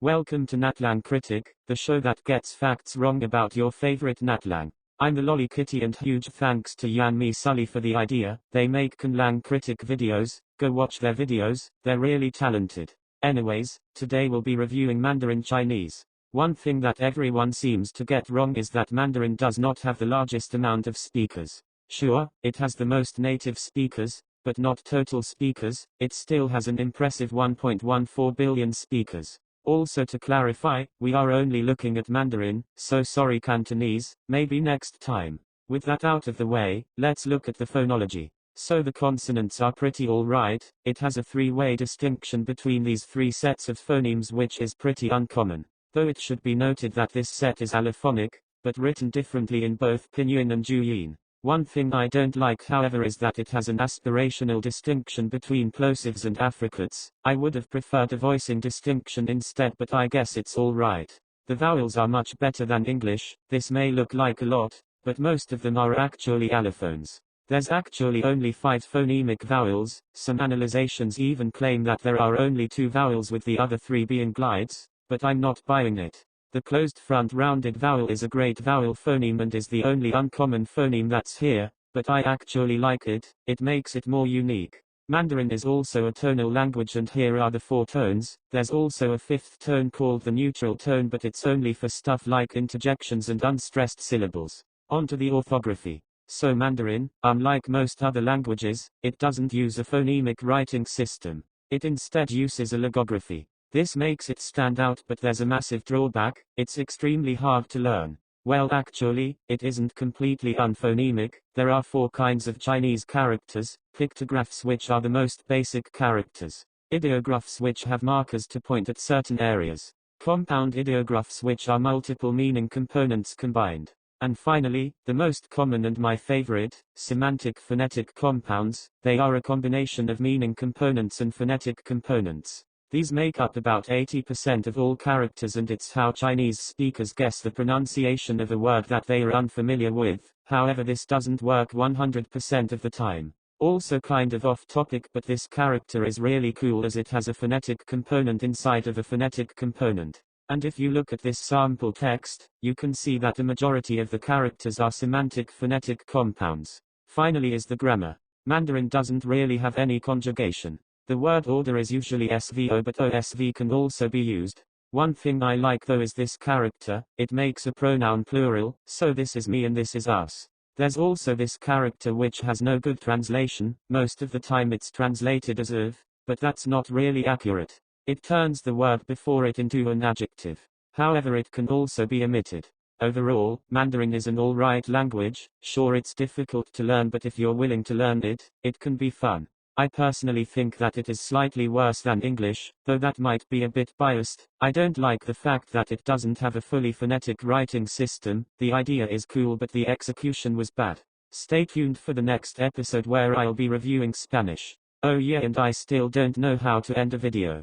Welcome to Natlang Critic, the show that gets facts wrong about your favorite Natlang. I'm the Lolly Kitty and huge thanks to Yan Mi Sully for the idea. They make Natlang Critic videos, go watch their videos, they're really talented. Anyways, today we'll be reviewing Mandarin Chinese. One thing that everyone seems to get wrong is that Mandarin does not have the largest amount of speakers. Sure, it has the most native speakers, but not total speakers. It still has an impressive 1.14 billion speakers. Also to clarify, we are only looking at Mandarin, so sorry Cantonese, maybe next time. With that out of the way, let's look at the phonology. So the consonants are pretty alright. It has a three-way distinction between these three sets of phonemes, which is pretty uncommon. Though it should be noted that this set is allophonic, but written differently in both pinyin and juyin. One thing I don't like, however, is that it has an aspirational distinction between plosives and affricates. I would have preferred a voicing distinction instead, but I guess it's alright. The vowels are much better than English. This may look like a lot, but most of them are actually allophones. There's actually only 5 phonemic vowels. Some analyzations even claim that there are only 2 vowels, with the other 3 being glides, but I'm not buying it. The closed front rounded vowel is a great vowel phoneme and is the only uncommon phoneme that's here, but I actually like it. It makes it more unique. Mandarin is also a tonal language, and here are the 4 tones. There's also a 5th tone called the neutral tone, but it's only for stuff like interjections and unstressed syllables. On to the orthography. So Mandarin, unlike most other languages, it doesn't use a phonemic writing system. It instead uses a logography. This makes it stand out, but there's a massive drawback: it's extremely hard to learn. Well, actually, it isn't completely unphonemic. There are 4 kinds of Chinese characters: pictographs, which are the most basic characters; ideographs, which have markers to point at certain areas; compound ideographs, which are multiple meaning components combined; and finally, the most common and my favorite, semantic phonetic compounds. They are a combination of meaning components and phonetic components. These make up about 80% of all characters, and it's how Chinese speakers guess the pronunciation of a word that they are unfamiliar with. However, this doesn't work 100% of the time. Also kind of off topic, but this character is really cool as it has a phonetic component inside of a phonetic component. And if you look at this sample text, you can see that the majority of the characters are semantic phonetic compounds. Finally is the grammar. Mandarin doesn't really have any conjugation. The word order is usually SVO, but OSV can also be used. One thing I like though is this character. It makes a pronoun plural, so this is me and this is us. There's also this character which has no good translation. Most of the time it's translated as of, but that's not really accurate. It turns the word before it into an adjective. However, it can also be omitted. Overall, Mandarin is an alright language. Sure, it's difficult to learn, but if you're willing to learn it, it can be fun. I personally think that it is slightly worse than English, though that might be a bit biased. I don't like the fact that it doesn't have a fully phonetic writing system. The idea is cool, but the execution was bad. Stay tuned for the next episode where I'll be reviewing Spanish. Oh yeah, and I still don't know how to end a video.